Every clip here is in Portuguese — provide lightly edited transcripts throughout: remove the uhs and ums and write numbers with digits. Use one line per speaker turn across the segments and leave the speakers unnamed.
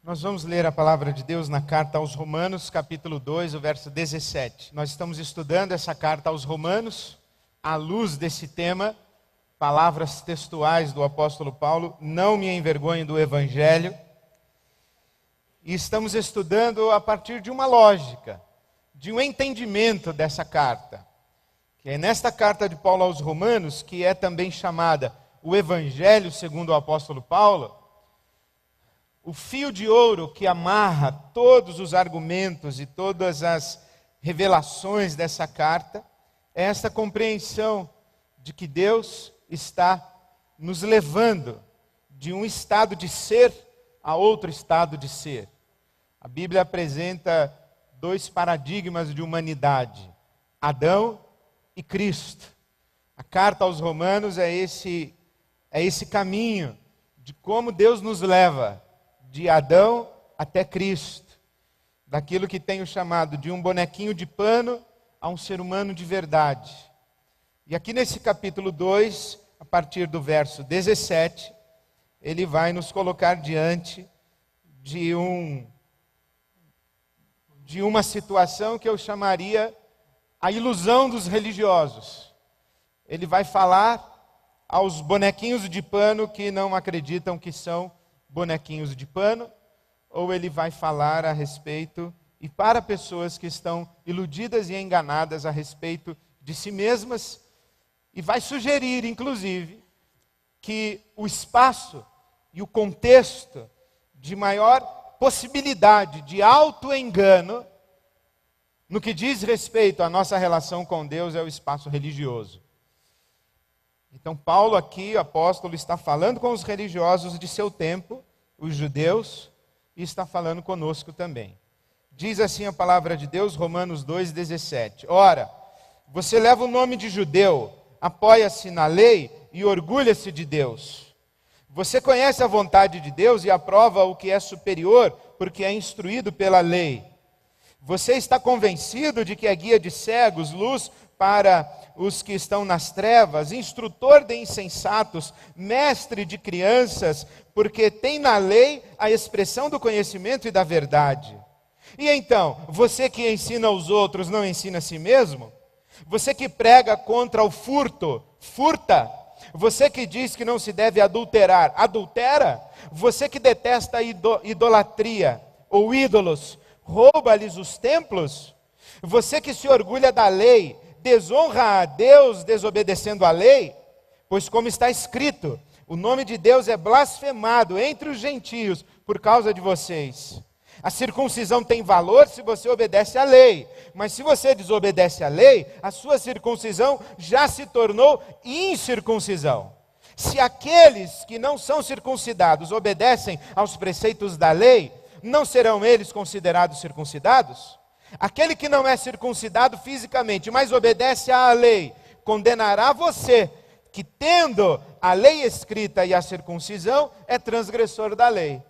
Nós vamos ler a palavra de Deus na carta aos Romanos, capítulo 2, o verso 17. Nós estamos estudando essa carta aos Romanos, à luz desse tema, palavras textuais do apóstolo Paulo, não me envergonhe do Evangelho. E estamos estudando a partir de uma lógica, de um entendimento dessa carta. Que é nesta carta de Paulo aos Romanos, que é também chamada o Evangelho segundo o apóstolo Paulo, o fio de ouro que amarra todos os argumentos e todas as revelações dessa carta é esta compreensão de que Deus está nos levando de um estado de ser a outro estado de ser. A Bíblia apresenta dois paradigmas de humanidade, Adão e Cristo. A carta aos Romanos é esse caminho de como Deus nos leva de Adão até Cristo, daquilo que tenho chamado de um bonequinho de pano a um ser humano de verdade. E aqui nesse capítulo 2, a partir do verso 17, ele vai nos colocar diante de uma situação que eu chamaria a ilusão dos religiosos. Ele vai falar aos bonequinhos de pano que não acreditam que são bonequinhos de pano, ou ele vai falar a respeito, e para pessoas que estão iludidas e enganadas a respeito de si mesmas, e vai sugerir, inclusive, que o espaço e o contexto de maior possibilidade de auto-engano, no que diz respeito à nossa relação com Deus, é o espaço religioso. Então Paulo aqui, o apóstolo, está falando com os religiosos de seu tempo, os judeus, e está falando conosco também. Diz assim a palavra de Deus, Romanos 2,17. Ora, você leva o nome de judeu, apoia-se na lei e orgulha-se de Deus. Você conhece a vontade de Deus e aprova o que é superior, porque é instruído pela lei. Você está convencido de que é guia de cegos, luz para os que estão nas trevas, instrutor de insensatos, mestre de crianças, porque tem na lei a expressão do conhecimento e da verdade. E então, você que ensina os outros, não ensina a si mesmo? Você que prega contra o furto, furta? Você que diz que não se deve adulterar, adultera? Você que detesta a idolatria ou ídolos, rouba-lhes os templos? Você que se orgulha da lei, desonra a Deus desobedecendo a lei? Pois como está escrito, o nome de Deus é blasfemado entre os gentios por causa de vocês. A circuncisão tem valor se você obedece à lei, mas se você desobedece à lei, a sua circuncisão já se tornou incircuncisão. Se aqueles que não são circuncidados obedecem aos preceitos da lei, não serão eles considerados circuncidados? Aquele que não é circuncidado fisicamente, mas obedece à lei, condenará você, que tendo a lei escrita e a circuncisão, é transgressor da lei.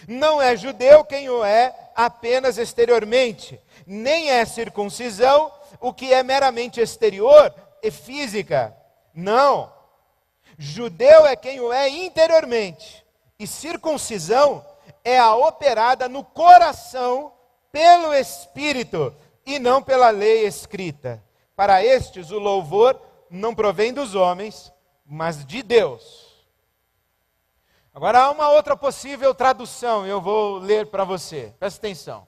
Não é judeu quem o é apenas exteriormente, nem é circuncisão o que é meramente exterior e física. Não. Judeu é quem o é interiormente, e circuncisão é a operada no coração pelo Espírito, e não pela lei escrita. Para estes o louvor não provém dos homens, mas de Deus. Agora há uma outra possível tradução, eu vou ler para você. Presta atenção,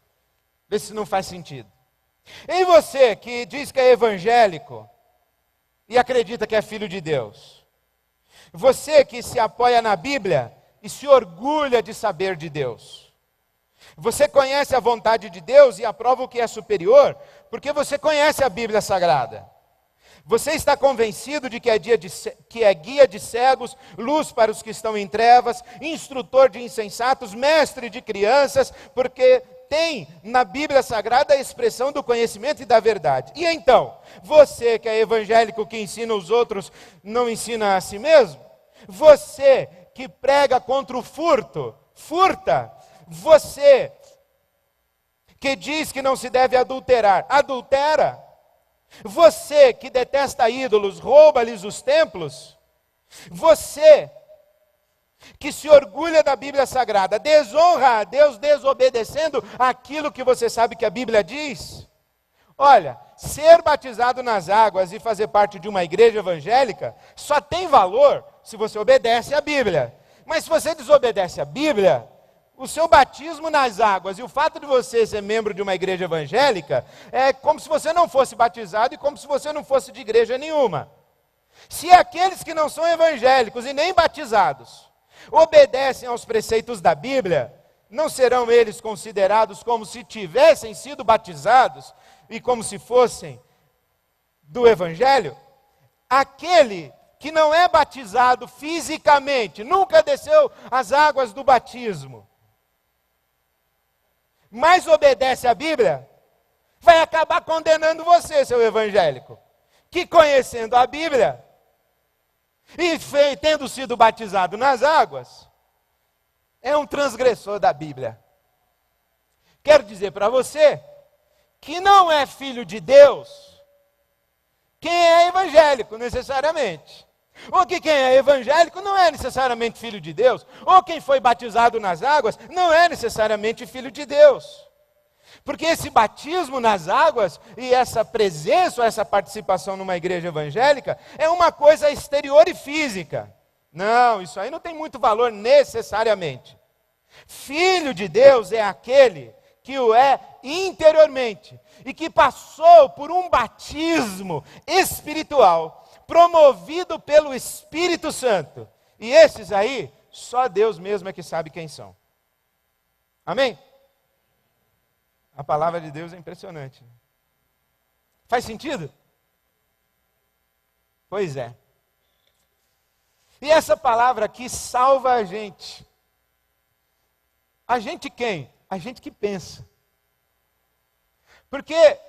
vê se não faz sentido. E você que diz que é evangélico e acredita que é filho de Deus. Você que se apoia na Bíblia e se orgulha de saber de Deus. Você conhece a vontade de Deus e aprova o que é superior, porque você conhece a Bíblia Sagrada. Você está convencido de que é guia de cegos, luz para os que estão em trevas, instrutor de insensatos, mestre de crianças, porque tem na Bíblia Sagrada a expressão do conhecimento e da verdade. E então, você que é evangélico, que ensina os outros, não ensina a si mesmo? Você que prega contra o furto, furta? Você que diz que não se deve adulterar, adultera? Você que detesta ídolos, rouba-lhes os templos? Você que se orgulha da Bíblia Sagrada, desonra a Deus desobedecendo aquilo que você sabe que a Bíblia diz? Olha, ser batizado nas águas e fazer parte de uma igreja evangélica só tem valor se você obedece à Bíblia. Mas se você desobedece à Bíblia, o seu batismo nas águas e o fato de você ser membro de uma igreja evangélica é como se você não fosse batizado e como se você não fosse de igreja nenhuma. Se aqueles que não são evangélicos e nem batizados obedecem aos preceitos da Bíblia, não serão eles considerados como se tivessem sido batizados e como se fossem do Evangelho? Aquele que não é batizado fisicamente, nunca desceu as águas do batismo, mas obedece à Bíblia, vai acabar condenando você, seu evangélico, que conhecendo a Bíblia e tendo sido batizado nas águas, é um transgressor da Bíblia. Quero dizer para você que não é filho de Deus quem é evangélico, necessariamente. Ou que quem é evangélico não é necessariamente filho de Deus. Ou quem foi batizado nas águas não é necessariamente filho de Deus. Porque esse batismo nas águas e essa presença, essa participação numa igreja evangélica é uma coisa exterior e física. Não, isso aí não tem muito valor necessariamente. Filho de Deus é aquele que o é interiormente e que passou por um batismo espiritual promovido pelo Espírito Santo. E esses aí, só Deus mesmo é que sabe quem são. Amém? A palavra de Deus é impressionante. Faz sentido? Pois é. E essa palavra aqui salva a gente. A gente quem? A gente que pensa. Porque,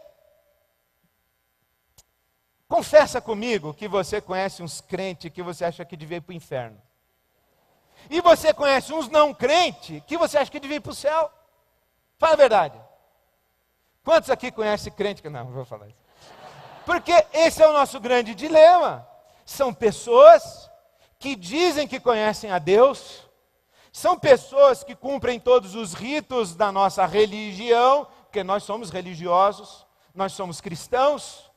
confessa comigo que você conhece uns crentes que você acha que devia ir para o inferno. E você conhece uns não crentes que você acha que devia ir para o céu. Fala a verdade. Quantos aqui conhecem crente que... Não, não vou falar isso. Porque esse é o nosso grande dilema. São pessoas que dizem que conhecem a Deus, são pessoas que cumprem todos os ritos da nossa religião, porque nós somos religiosos, nós somos cristãos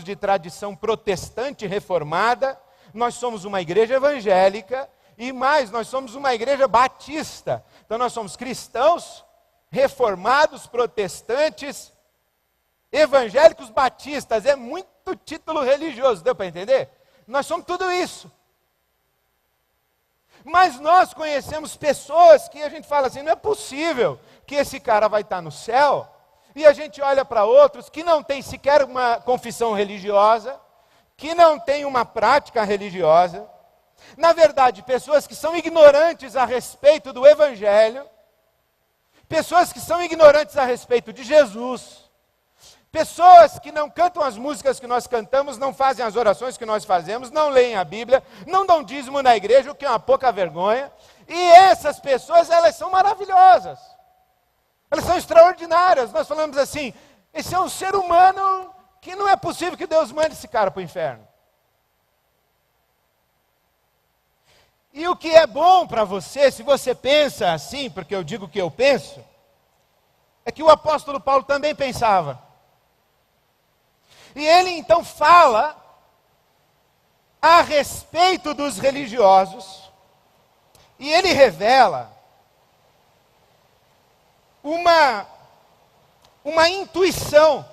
de tradição protestante reformada, nós somos uma igreja evangélica, e mais, nós somos uma igreja batista. Então nós somos cristãos, reformados, protestantes, evangélicos batistas. É muito título religioso, deu para entender? Nós somos tudo isso. Mas nós conhecemos pessoas que a gente fala assim, não é possível que esse cara vai estar no céu, e a gente olha para outros que não têm sequer uma confissão religiosa, que não têm uma prática religiosa, na verdade, pessoas que são ignorantes a respeito do Evangelho, pessoas que são ignorantes a respeito de Jesus, pessoas que não cantam as músicas que nós cantamos, não fazem as orações que nós fazemos, não leem a Bíblia, não dão dízimo na igreja, o que é uma pouca vergonha. E essas pessoas, elas são maravilhosas. Elas são extraordinárias. Nós falamos assim, esse é um ser humano que não é possível que Deus mande esse cara para o inferno. E o que é bom para você, se você pensa assim, porque eu digo o que eu penso, é que o apóstolo Paulo também pensava. E ele então fala a respeito dos religiosos, e ele revela uma intuição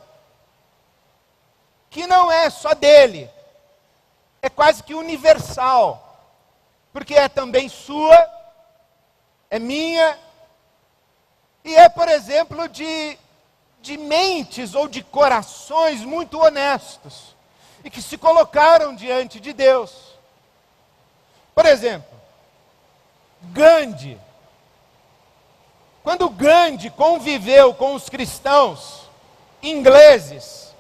que não é só dele, é quase que universal, porque é também sua, é minha, e é, por exemplo, de mentes ou de corações muito honestos, e que se colocaram diante de Deus. Por exemplo, Gandhi. Quando Gandhi conviveu com os cristãos ingleses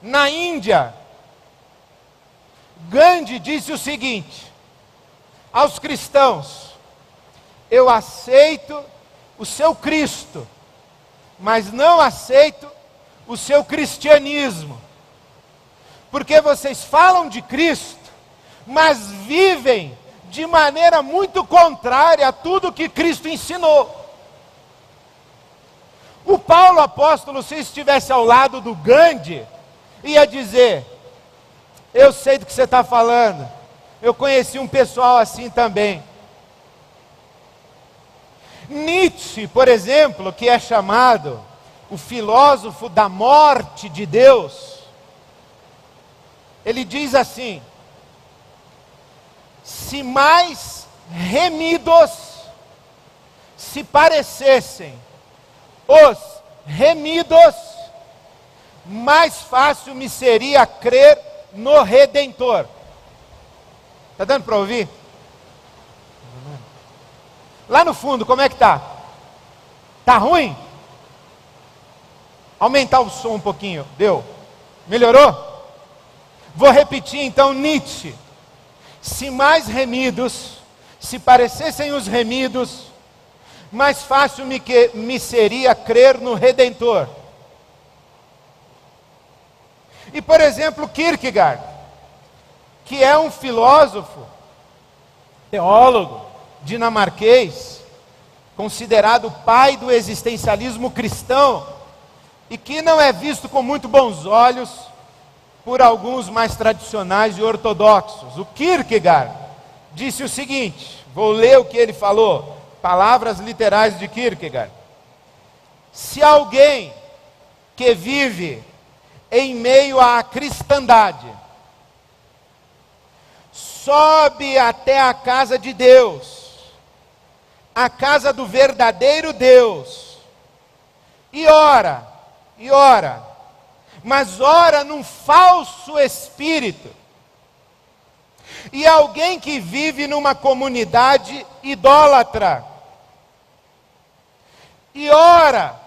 na Índia, Gandhi disse o seguinte aos cristãos: eu aceito o seu Cristo, mas não aceito o seu cristianismo, porque vocês falam de Cristo, mas vivem de maneira muito contrária a tudo que Cristo ensinou. O Paulo apóstolo, se estivesse ao lado do Gandhi, ia dizer: eu sei do que você está falando, eu conheci um pessoal assim também. Nietzsche, por exemplo, que é chamado o filósofo da morte de Deus, ele diz assim: se mais remidos se parecessem os remidos, mais fácil me seria crer no Redentor. Está dando para ouvir? Lá no fundo, como é que está? Está ruim? Aumentar o som um pouquinho. Deu? Melhorou? Vou repetir então Nietzsche. Se mais remidos se parecessem os remidos, mais fácil me seria crer no Redentor. E por exemplo, Kierkegaard, que é um filósofo, teólogo, dinamarquês, considerado o pai do existencialismo cristão, e que não é visto com muito bons olhos por alguns mais tradicionais e ortodoxos. O Kierkegaard disse o seguinte, vou ler o que ele falou, palavras literais de Kierkegaard: se alguém que vive em meio à cristandade sobe até a casa de Deus, a casa do verdadeiro Deus, e ora, mas ora num falso espírito, e alguém que vive numa comunidade idólatra, e ora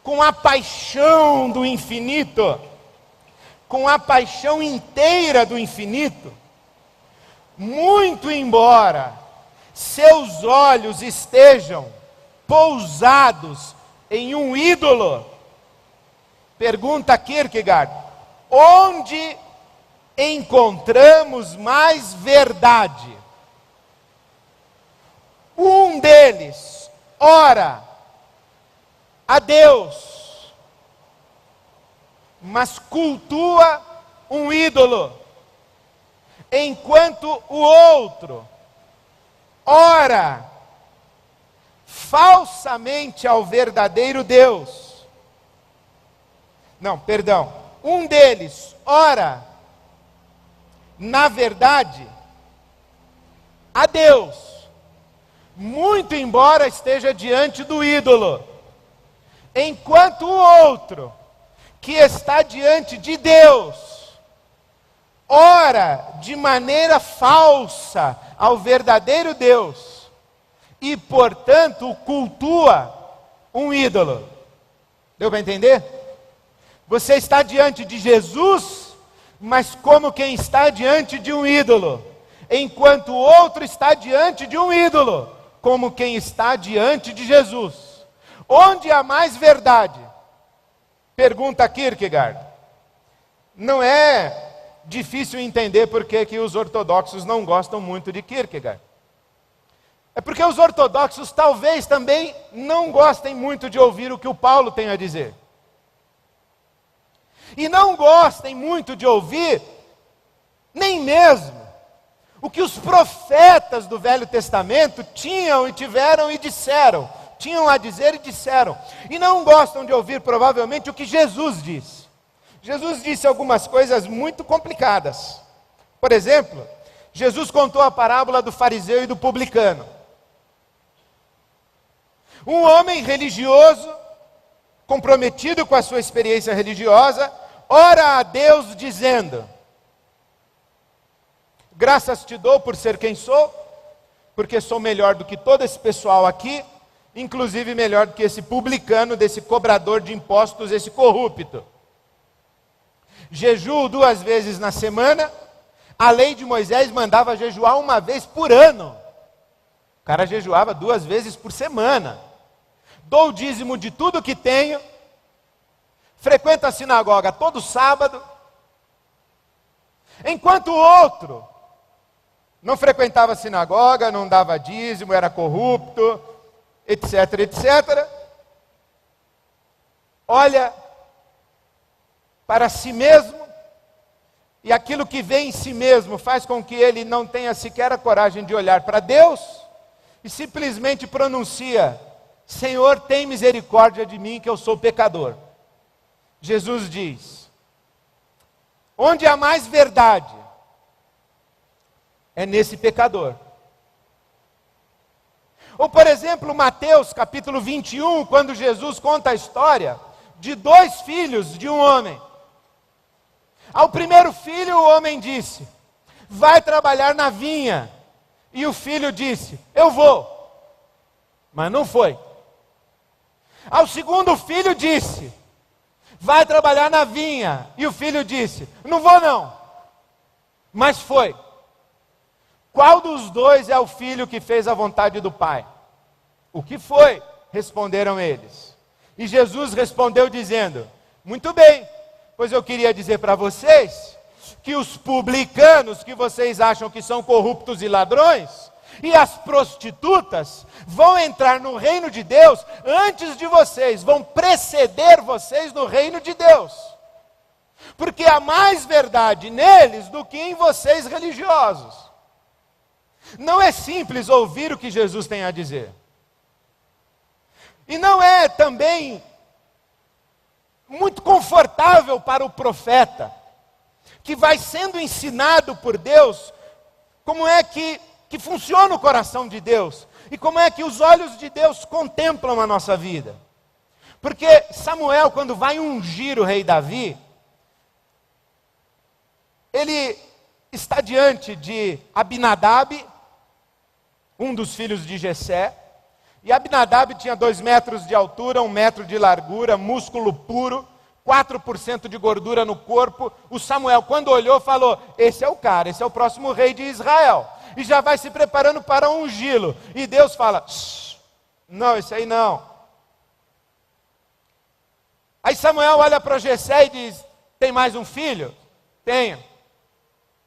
com a paixão do infinito, com a paixão inteira do infinito, muito embora seus olhos estejam pousados em um ídolo, pergunta Kierkegaard, onde encontramos mais verdade? Um deles ora a Deus, mas cultua um ídolo, enquanto o outro ora falsamente ao verdadeiro Deus. Não, perdão. Um deles ora, na verdade, a Deus, muito embora esteja diante do ídolo, enquanto o outro, que está diante de Deus, ora de maneira falsa ao verdadeiro Deus, e portanto cultua um ídolo. Deu para entender? Você está diante de Jesus, mas como quem está diante de um ídolo, enquanto o outro está diante de um ídolo, como quem está diante de Jesus. Onde há mais verdade? Pergunta Kierkegaard. Não é difícil entender por que os ortodoxos não gostam muito de Kierkegaard. É porque os ortodoxos talvez também não gostem muito de ouvir o que o Paulo tem a dizer. E não gostem muito de ouvir, nem mesmo, o que os profetas do Velho Testamento tinham e tiveram e disseram. Tinham a dizer e disseram. E não gostam de ouvir provavelmente o que Jesus disse. Jesus disse algumas coisas muito complicadas. Por exemplo, Jesus contou a parábola do fariseu e do publicano. Um homem religioso, comprometido com a sua experiência religiosa, ora a Deus dizendo: graças te dou por ser quem sou, porque sou melhor do que todo esse pessoal aqui, inclusive melhor do que esse publicano, desse cobrador de impostos, esse corrupto. Jejuo 2 vezes na semana, a lei de Moisés mandava jejuar 1 vez por ano. O cara jejuava 2 vezes por semana. Dou o dízimo de tudo que tenho, frequento a sinagoga todo sábado, enquanto o outro Não frequentava a sinagoga, não dava dízimo, era corrupto, etc, etc. Olha para si mesmo, e aquilo que vê em si mesmo faz com que ele não tenha sequer a coragem de olhar para Deus, e simplesmente pronuncia: Senhor, tem misericórdia de mim, que eu sou pecador. Jesus diz: onde há mais verdade, é nesse pecador. Ou, por exemplo, Mateus capítulo 21, quando Jesus conta a história de 2 filhos de um homem. Ao primeiro filho, o homem disse: vai trabalhar na vinha. E o filho disse: eu vou. Mas não foi. Ao segundo filho disse: vai trabalhar na vinha. E o filho disse: não vou não. Mas foi. Qual dos dois é o filho que fez a vontade do pai? O que foi? Responderam eles. E Jesus respondeu dizendo: muito bem, pois eu queria dizer para vocês que os publicanos, que vocês acham que são corruptos e ladrões, e as prostitutas, vão entrar no reino de Deus antes de vocês, vão preceder vocês no reino de Deus. Porque há mais verdade neles do que em vocês religiosos. Não é simples ouvir o que Jesus tem a dizer. E não é também muito confortável para o profeta, que vai sendo ensinado por Deus, como é que funciona o coração de Deus, e como é que os olhos de Deus contemplam a nossa vida. Porque Samuel, quando vai ungir o rei Davi, ele está diante de Abinadab, um dos filhos de Jessé, e Abinadab tinha 2 metros de altura, 1 metro de largura, músculo puro, 4% de gordura no corpo. O Samuel, quando olhou, falou: esse é o cara, esse é o próximo rei de Israel. E já vai se preparando para ungí-lo. E Deus fala: não, esse aí não. Aí Samuel olha para Jessé e diz: tem mais um filho? Tenho.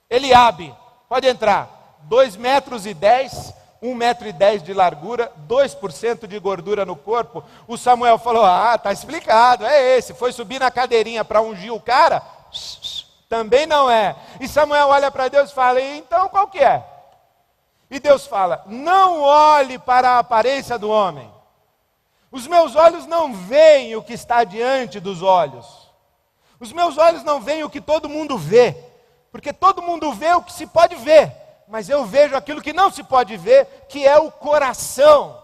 Eliabe, pode entrar. 2 metros e 10, 1 metro e 10 de largura, 2% de gordura no corpo. O Samuel falou: ah, está explicado, é esse. Foi subir na cadeirinha para ungir o cara? Também não é. E Samuel olha para Deus e fala: então qual que é? E Deus fala: não olhe para a aparência do homem. Os meus olhos não veem o que está diante dos olhos. Os meus olhos não veem o que todo mundo vê. Porque todo mundo vê o que se pode ver. Mas eu vejo aquilo que não se pode ver, que é o coração.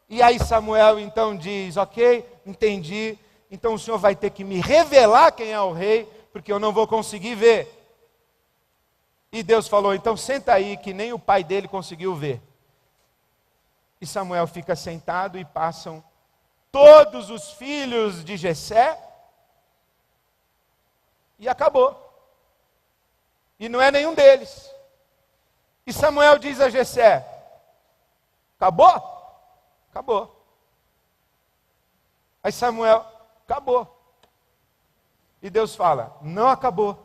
E aí Samuel então diz: ok, entendi, então o Senhor vai ter que me revelar quem é o rei, porque eu não vou conseguir ver. E Deus falou: então senta aí, que nem o pai dele conseguiu ver. E Samuel fica sentado e passam todos os filhos de Jessé, e acabou. E não é nenhum deles. E Samuel diz a Jessé: acabou? Acabou. Aí Samuel: acabou. E Deus fala: não acabou.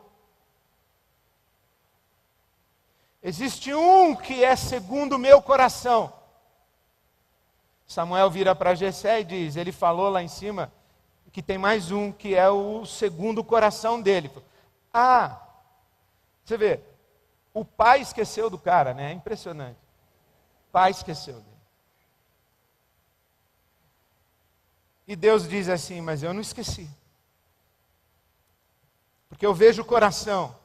Existe um que é segundo o meu coração. Samuel vira para Jessé e diz: ele falou lá em cima que tem mais um que é o segundo o coração dele. Ah, você vê, o pai esqueceu do cara, né? É impressionante. O pai esqueceu dele. E Deus diz assim: mas eu não esqueci. Porque eu vejo o coração.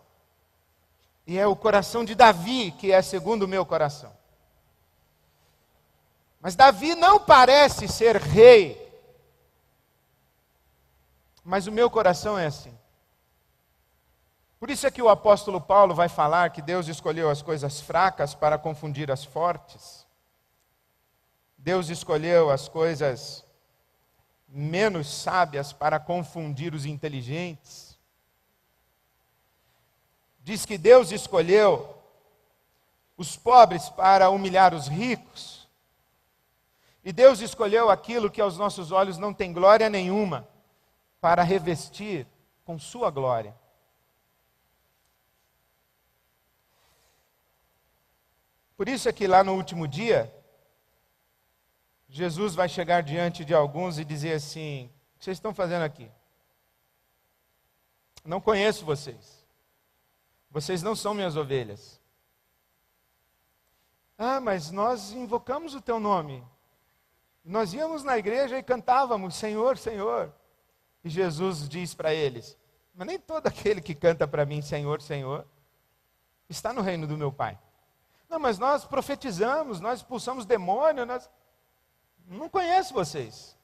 E é o coração de Davi que é segundo o meu coração. Mas Davi não parece ser rei. Mas o meu coração é assim. Por isso é que o apóstolo Paulo vai falar que Deus escolheu as coisas fracas para confundir as fortes. Deus escolheu as coisas menos sábias para confundir os inteligentes. Diz que Deus escolheu os pobres para humilhar os ricos. E Deus escolheu aquilo que aos nossos olhos não tem glória nenhuma, para revestir com sua glória. 1 Coríntios 13, 1 Por isso é que lá no último dia, Jesus vai chegar diante de alguns e dizer assim: o que vocês estão fazendo aqui? Não conheço vocês. Vocês não são minhas ovelhas. Ah, mas nós invocamos o teu nome. Nós íamos na igreja e cantávamos: Senhor, Senhor. E Jesus diz para eles: mas nem todo aquele que canta para mim, Senhor, Senhor, está no reino do meu Pai. Não, mas nós profetizamos, nós expulsamos demônio, não conheço vocês.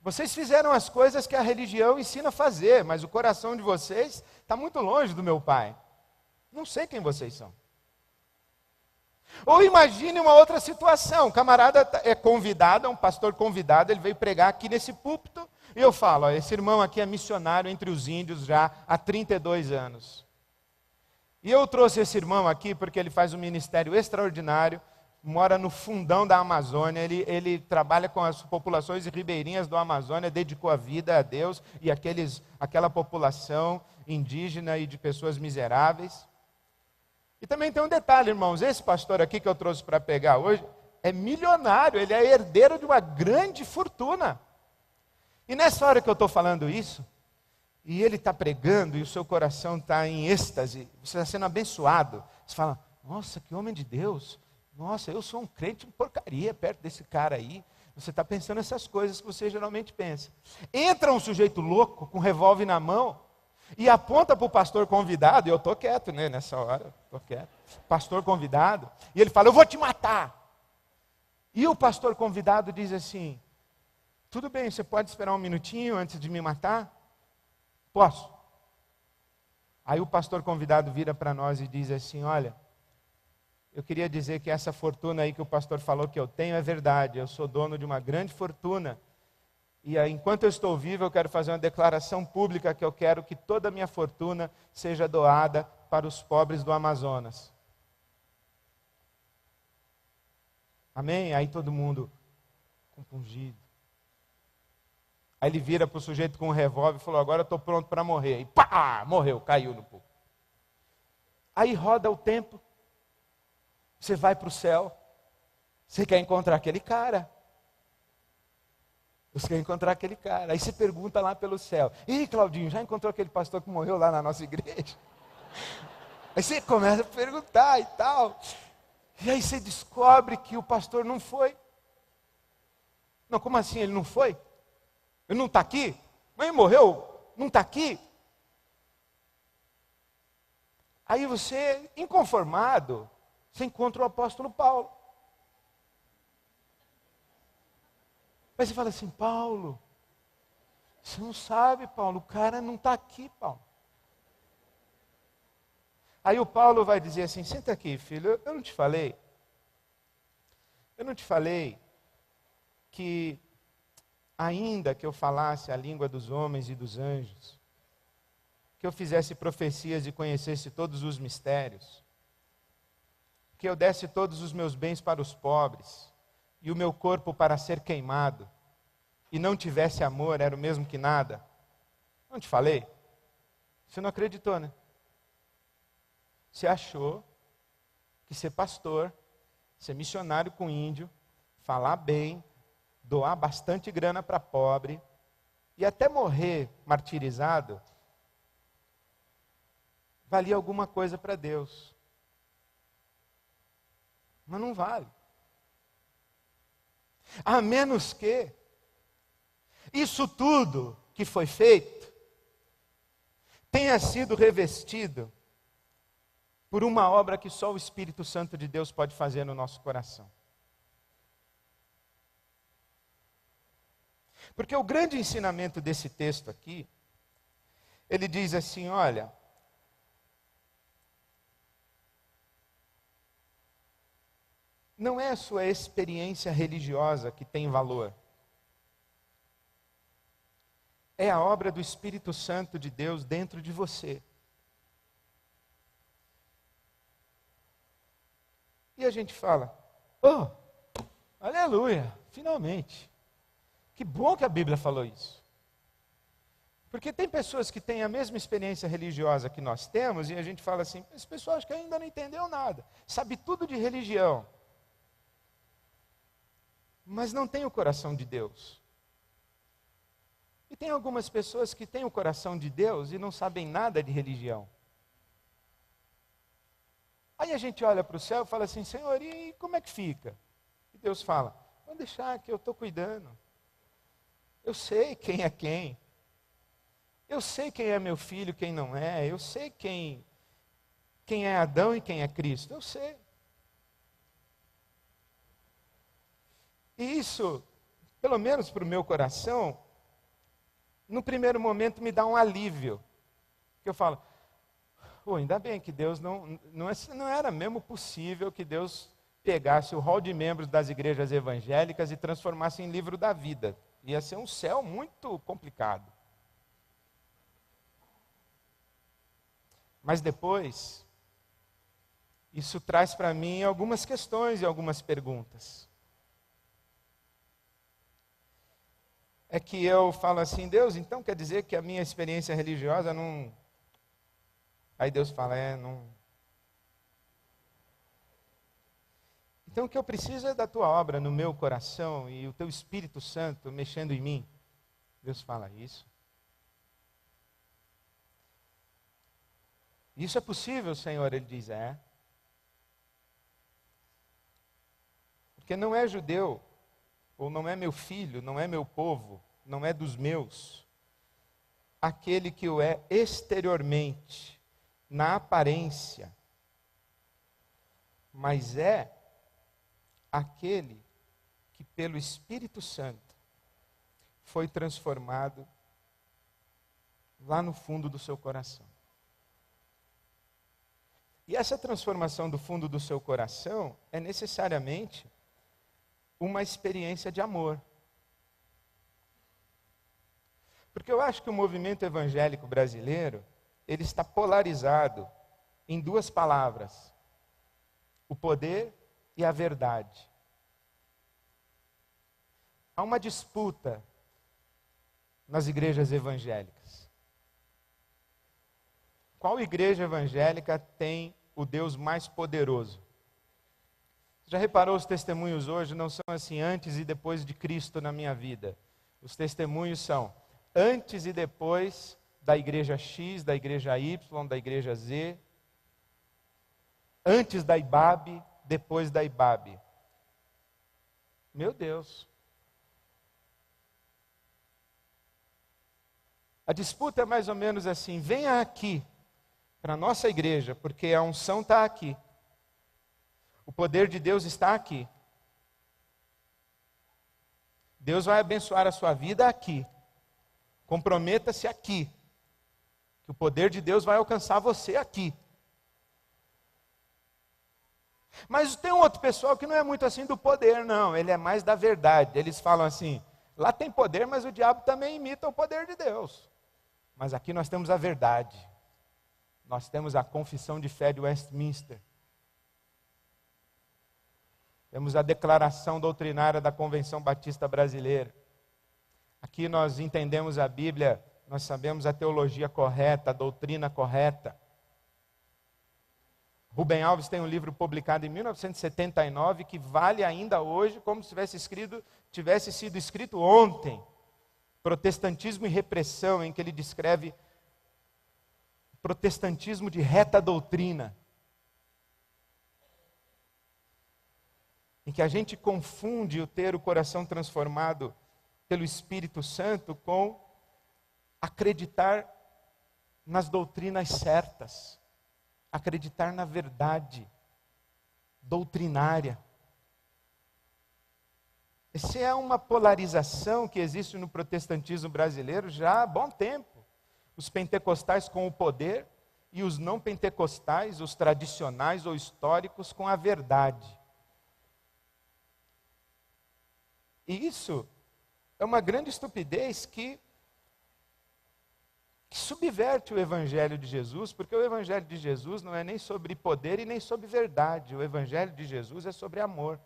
Vocês fizeram as coisas que a religião ensina a fazer, mas o coração de vocês está muito longe do meu Pai. Não sei quem vocês são. Ou imagine uma outra situação: o camarada é convidado, é um pastor convidado, ele veio pregar aqui nesse púlpito, e eu falo: ó, esse irmão aqui é missionário entre os índios já há 32 anos. E eu trouxe esse irmão aqui porque ele faz um ministério extraordinário, mora no fundão da Amazônia, ele trabalha com as populações ribeirinhas do Amazônia, dedicou a vida a Deus e aquela população indígena e de pessoas miseráveis. E também tem um detalhe, irmãos: esse pastor aqui que eu trouxe para pegar hoje é milionário, ele é herdeiro de uma grande fortuna. E nessa hora que eu estou falando isso, e ele está pregando e o seu coração está em êxtase, você está sendo abençoado, você fala: nossa, que homem de Deus, nossa, eu sou um crente porcaria perto desse cara aí. Você está pensando essas coisas que você geralmente pensa. Entra um sujeito louco com um revólver na mão e aponta para o pastor convidado, e eu estou quieto, né, nessa hora, estou quieto, pastor convidado, e ele fala: eu vou te matar. E o pastor convidado diz assim: tudo bem, você pode esperar um minutinho antes de me matar? Posso. Aí o pastor convidado vira para nós e diz assim: olha, eu queria dizer que essa fortuna aí que o pastor falou que eu tenho é verdade, eu sou dono de uma grande fortuna, e enquanto eu estou vivo eu quero fazer uma declaração pública que eu quero que toda a minha fortuna seja doada para os pobres do Amazonas. Amém? Aí todo mundo compungido. Aí ele vira para o sujeito com um revólver e falou: agora eu estou pronto para morrer. E pá, morreu, caiu no pulpo. Aí roda o tempo, você vai para o céu, você quer encontrar aquele cara. Você quer encontrar aquele cara. Aí você pergunta lá pelo céu: ih, Claudinho, já encontrou aquele pastor que morreu lá na nossa igreja? Aí você começa a perguntar e tal. E aí você descobre que o pastor não foi. Não, como assim ele não foi? Ele não está aqui? Mas ele morreu? Não está aqui? Aí você, inconformado, você encontra o apóstolo Paulo. Aí você fala assim: Paulo, você não sabe, Paulo, o cara não está aqui, Paulo. Aí o Paulo vai dizer assim: senta aqui, filho, eu não te falei? Eu não te falei que ainda que eu falasse a língua dos homens e dos anjos, que eu fizesse profecias e conhecesse todos os mistérios, que eu desse todos os meus bens para os pobres, e o meu corpo para ser queimado, e não tivesse amor, era o mesmo que nada? Não te falei? Você não acreditou, né? Você achou que ser pastor, ser missionário com índio, falar bem, doar bastante grana para pobre, e até morrer martirizado, valia alguma coisa para Deus. Mas não vale. A menos que isso tudo que foi feito tenha sido revestido por uma obra que só o Espírito Santo de Deus pode fazer no nosso coração. Porque o grande ensinamento desse texto aqui, ele diz assim: olha, não é a sua experiência religiosa que tem valor. É a obra do Espírito Santo de Deus dentro de você. E a gente fala: oh, aleluia, finalmente. Que bom que a Bíblia falou isso. Porque tem pessoas que têm a mesma experiência religiosa que nós temos, e a gente fala assim, esse pessoal acho que ainda não entendeu nada, sabe tudo de religião, mas não tem o coração de Deus. E tem algumas pessoas que têm o coração de Deus e não sabem nada de religião. Aí a gente olha para o céu e fala assim, Senhor, e como é que fica? E Deus fala, vou deixar que eu estou cuidando. Eu sei quem é quem. Eu sei quem é meu filho, quem não é. Eu sei quem é Adão e quem é Cristo. Eu sei. E isso, pelo menos para o meu coração, no primeiro momento me dá um alívio. Porque eu falo, ainda bem que Deus não era mesmo possível que Deus pegasse o rol de membros das igrejas evangélicas e transformasse em livro da vida. Ia ser um céu muito complicado. Mas depois, isso traz para mim algumas questões e algumas perguntas. É que eu falo assim, Deus, então quer dizer que a minha experiência religiosa não... Aí Deus fala, não... Então o que eu preciso é da tua obra no meu coração e o teu Espírito Santo mexendo em mim. Deus fala isso. Isso é possível, Senhor? Ele diz, Porque não é judeu, ou não é meu filho, não é meu povo, não é dos meus, aquele que o é exteriormente, na aparência, mas é aquele que pelo Espírito Santo foi transformado lá no fundo do seu coração. E essa transformação do fundo do seu coração é necessariamente uma experiência de amor. Porque eu acho que o movimento evangélico brasileiro, ele está polarizado em duas palavras: o poder e a verdade. Há uma disputa nas igrejas evangélicas. Qual igreja evangélica tem o Deus mais poderoso? Já reparou, os testemunhos hoje não são assim, antes e depois de Cristo na minha vida. Os testemunhos são antes e depois da igreja X, da igreja Y, da igreja Z. Antes da IBAB, depois da IBAB. Meu Deus. A disputa é mais ou menos assim, venha aqui para a nossa igreja, porque a unção está aqui. O poder de Deus está aqui. Deus vai abençoar a sua vida aqui. Comprometa-se aqui. Que o poder de Deus vai alcançar você aqui. Mas tem um outro pessoal que não é muito assim do poder, não. Ele é mais da verdade. Eles falam assim, lá tem poder, mas o diabo também imita o poder de Deus. Mas aqui nós temos a verdade. Nós temos a confissão de fé de Westminster. Temos a declaração doutrinária da Convenção Batista Brasileira. Aqui nós entendemos a Bíblia, nós sabemos a teologia correta, a doutrina correta. Rubem Alves tem um livro publicado em 1979 que vale ainda hoje como se tivesse sido escrito ontem. Protestantismo e Repressão, em que ele descreve protestantismo de reta doutrina. Em que a gente confunde o ter o coração transformado pelo Espírito Santo com acreditar nas doutrinas certas, acreditar na verdade doutrinária. Essa é uma polarização que existe no protestantismo brasileiro já há bom tempo. Os pentecostais com o poder e os não pentecostais, os tradicionais ou históricos, com a verdade. E isso é uma grande estupidez que subverte o Evangelho de Jesus, porque o Evangelho de Jesus não é nem sobre poder e nem sobre verdade. O Evangelho de Jesus é sobre amor.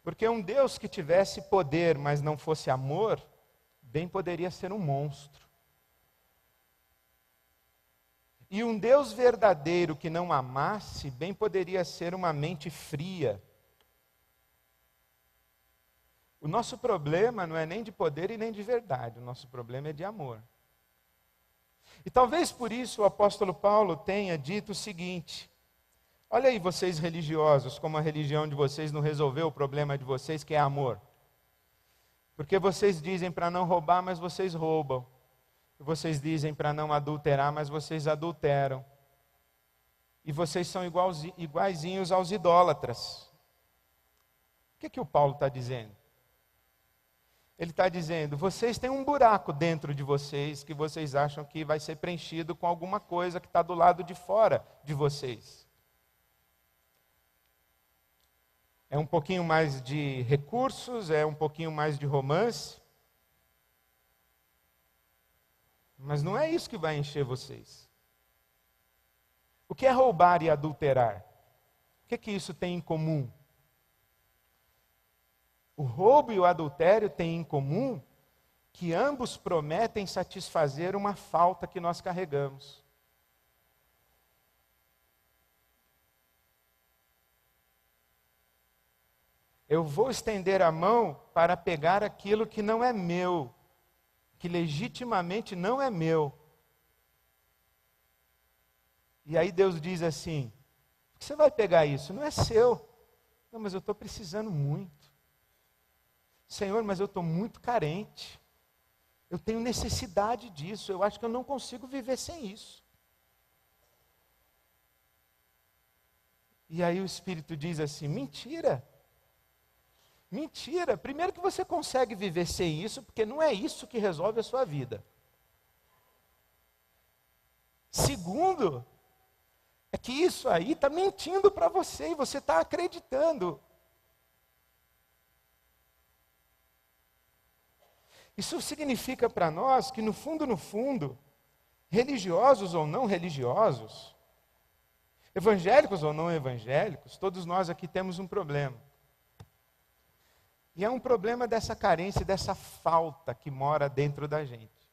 Porque um Deus que tivesse poder, mas não fosse amor, bem poderia ser um monstro. E um Deus verdadeiro que não amasse, bem poderia ser uma mente fria. O nosso problema não é nem de poder e nem de verdade, o nosso problema é de amor. E talvez por isso o apóstolo Paulo tenha dito o seguinte: olha aí vocês religiosos, como a religião de vocês não resolveu o problema de vocês, que é amor. Porque vocês dizem para não roubar, mas vocês roubam. Vocês dizem para não adulterar, mas vocês adulteram. E vocês são iguaizinhos aos idólatras. O que o Paulo está dizendo? Ele está dizendo, vocês têm um buraco dentro de vocês, que vocês acham que vai ser preenchido com alguma coisa que está do lado de fora de vocês. É um pouquinho mais de recursos, é um pouquinho mais de romance. Mas não é isso que vai encher vocês. O que é roubar e adulterar? O que isso tem em comum? O roubo e o adultério têm em comum que ambos prometem satisfazer uma falta que nós carregamos. Eu vou estender a mão para pegar aquilo que não é meu, que legitimamente não é meu. E aí Deus diz assim, por que você vai pegar isso? Não é seu. Não, mas eu estou precisando muito. Senhor, mas eu estou muito carente. Eu tenho necessidade disso. Eu acho que eu não consigo viver sem isso. E aí o Espírito diz assim, mentira. Mentira. Primeiro que você consegue viver sem isso, porque não é isso que resolve a sua vida. Segundo, é que isso aí está mentindo para você e você está acreditando. Isso significa para nós que no fundo, religiosos ou não religiosos, evangélicos ou não evangélicos, todos nós aqui temos um problema. E é um problema dessa carência, dessa falta que mora dentro da gente.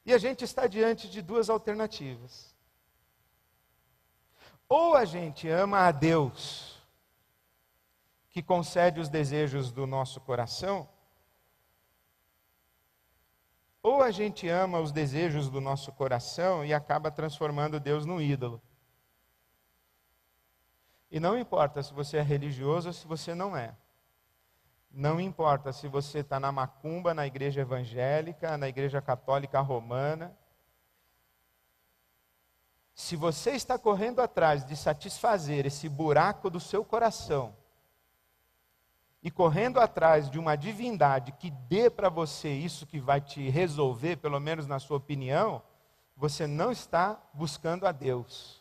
E a gente está diante de duas alternativas. Ou a gente ama a Deus, que concede os desejos do nosso coração, ou a gente ama os desejos do nosso coração e acaba transformando Deus num ídolo. E não importa se você é religioso ou se você não é. Não importa se você está na macumba, na igreja evangélica, na igreja católica romana. Se você está correndo atrás de satisfazer esse buraco do seu coração, e correndo atrás de uma divindade que dê para você isso que vai te resolver, pelo menos na sua opinião, você não está buscando a Deus.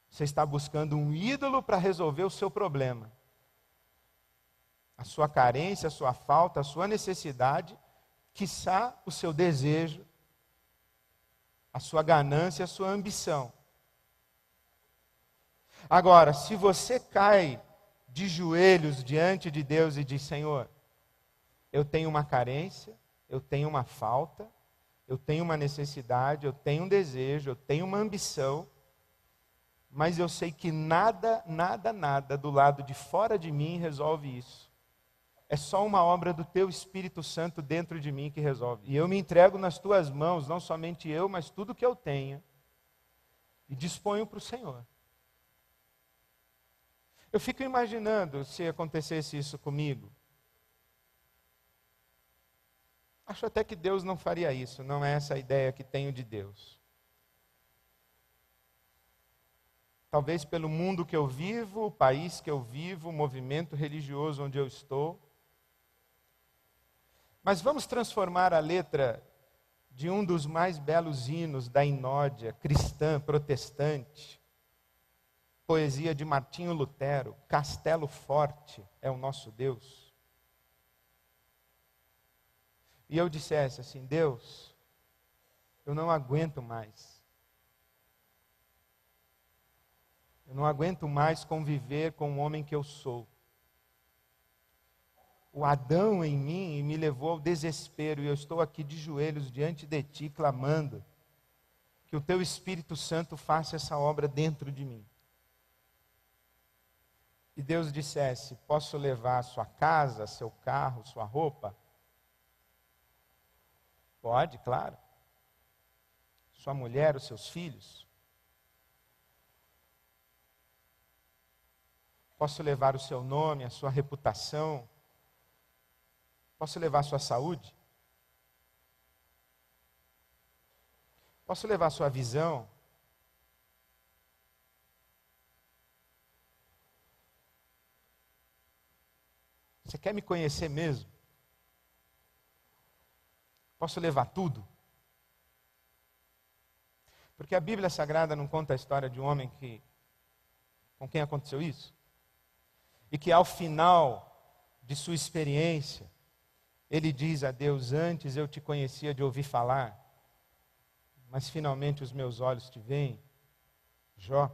Você está buscando um ídolo para resolver o seu problema. A sua carência, a sua falta, a sua necessidade, quiçá o seu desejo, a sua ganância, a sua ambição. Agora, se você cai de joelhos diante de Deus e diz, Senhor, eu tenho uma carência, eu tenho uma falta, eu tenho uma necessidade, eu tenho um desejo, eu tenho uma ambição, mas eu sei que nada do lado de fora de mim resolve isso. É só uma obra do Teu Espírito Santo dentro de mim que resolve. E eu me entrego nas Tuas mãos, não somente eu, mas tudo que eu tenho, e disponho para o Senhor. Eu fico imaginando se acontecesse isso comigo. Acho até que Deus não faria isso, não é essa a ideia que tenho de Deus. Talvez pelo mundo que eu vivo, o país que eu vivo, o movimento religioso onde eu estou. Mas vamos transformar a letra de um dos mais belos hinos da inódia cristã protestante, poesia de Martinho Lutero, Castelo Forte é o nosso Deus. E eu dissesse assim, Deus, eu não aguento mais. Eu não aguento mais conviver com o homem que eu sou. o Adão em mim e me levou ao desespero. E eu estou aqui de joelhos diante de ti, clamando que o teu Espírito Santo faça essa obra dentro de mim. E Deus dissesse: posso levar a sua casa, seu carro, sua roupa? Pode, claro. Sua mulher, os seus filhos? Posso levar o seu nome, a sua reputação? Posso levar a sua saúde? Posso levar a sua visão? Você quer me conhecer mesmo? Posso levar tudo? Porque a Bíblia Sagrada não conta a história de um homem com quem aconteceu isso? E que ao final de sua experiência, ele diz a Deus: antes eu te conhecia de ouvir falar, mas finalmente os meus olhos te veem. Jó.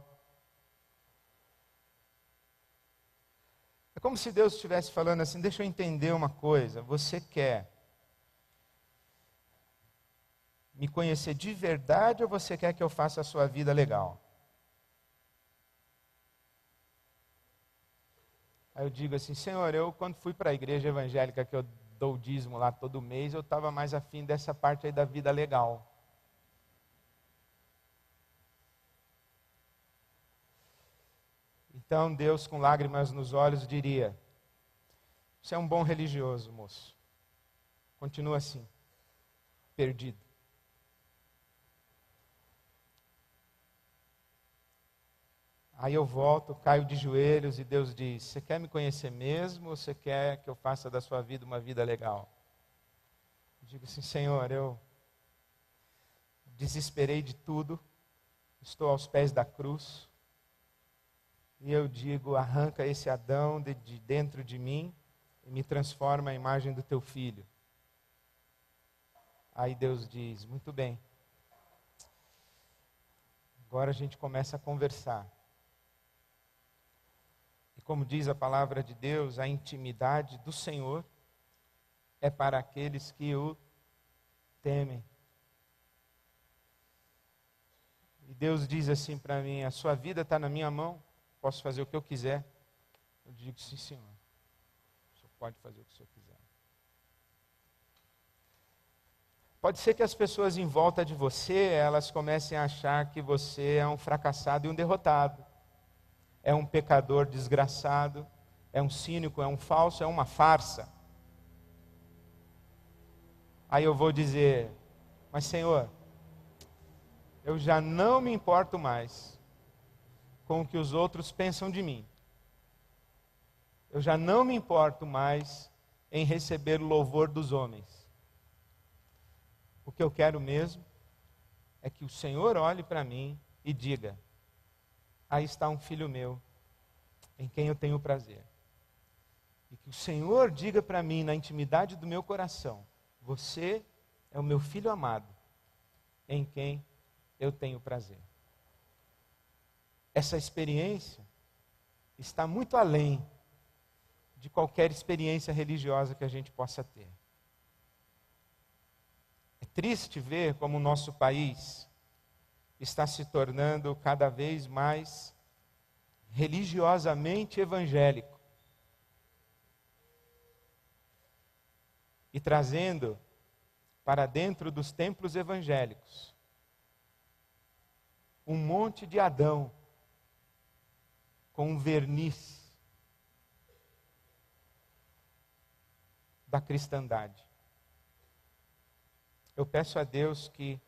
É como se Deus estivesse falando assim: deixa eu entender uma coisa, você quer me conhecer de verdade ou você quer que eu faça a sua vida legal? Aí eu digo assim: Senhor, eu quando fui para a igreja evangélica que eu dou o dízimo lá todo mês, eu estava mais afim dessa parte aí da vida legal. Então Deus, com lágrimas nos olhos, diria: você é um bom religioso, moço. Continua assim, perdido. Aí eu volto, caio de joelhos e Deus diz: você quer me conhecer mesmo ou você quer que eu faça da sua vida uma vida legal? Eu digo assim: Senhor, eu desesperei de tudo, estou aos pés da cruz, e eu digo: arranca esse Adão de dentro de mim e me transforma à imagem do teu filho. Aí Deus diz: muito bem, agora a gente começa a conversar. E como diz a palavra de Deus, a intimidade do Senhor é para aqueles que o temem. E Deus diz assim para mim: a sua vida está na minha mão, posso fazer o que eu quiser? Eu digo: sim, Senhor, o Senhor pode fazer o que o Senhor quiser. Pode ser que as pessoas em volta de você, elas comecem a achar que você é um fracassado e um derrotado. É um pecador desgraçado, é um cínico, é um falso, é uma farsa. Aí eu vou dizer: mas Senhor, eu já não me importo mais com o que os outros pensam de mim. Eu já não me importo mais em receber o louvor dos homens. O que eu quero mesmo é que o Senhor olhe para mim e diga: aí está um filho meu, em quem eu tenho prazer. E que o Senhor diga para mim, na intimidade do meu coração: você é o meu filho amado, em quem eu tenho prazer. Essa experiência está muito além de qualquer experiência religiosa que a gente possa ter. É triste ver como o nosso país está se tornando cada vez mais religiosamente evangélico e trazendo para dentro dos templos evangélicos um monte de Adão com um verniz da cristandade. Eu peço a Deus que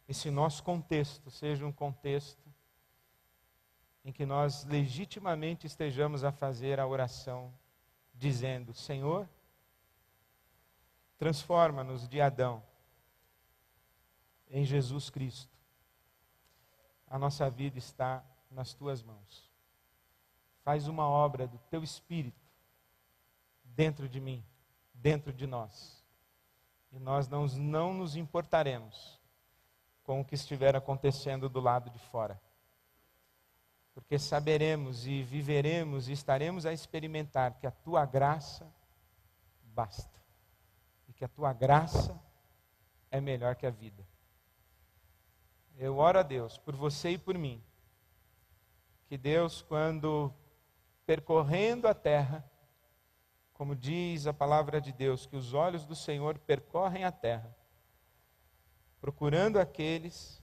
esse nosso contexto seja um contexto em que nós legitimamente estejamos a fazer a oração dizendo: Senhor, transforma-nos de Adão em Jesus Cristo. A nossa vida está nas tuas mãos. Faz uma obra do teu Espírito dentro de mim, dentro de nós. E nós não nos importaremos com o que estiver acontecendo do lado de fora. Porque saberemos e viveremos e estaremos a experimentar que a tua graça basta. E que a tua graça é melhor que a vida. Eu oro a Deus por você e por mim. Que Deus, quando percorrendo a terra, como diz a palavra de Deus, que os olhos do Senhor percorrem a terra, procurando aqueles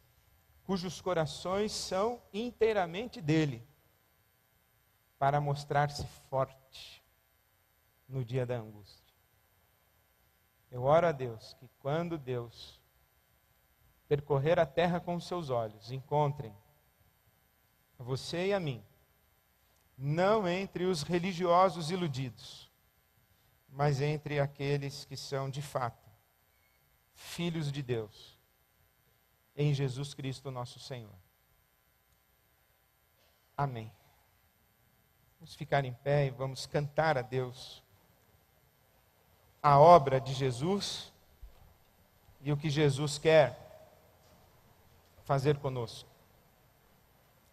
cujos corações são inteiramente dele, para mostrar-se forte no dia da angústia. Eu oro a Deus que quando Deus percorrer a terra com os seus olhos, encontrem a você e a mim, não entre os religiosos iludidos, mas entre aqueles que são de fato filhos de Deus, em Jesus Cristo nosso Senhor. Amém. Vamos ficar em pé e vamos cantar a Deus a obra de Jesus e o que Jesus quer fazer conosco.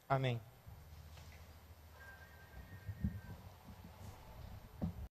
Amém.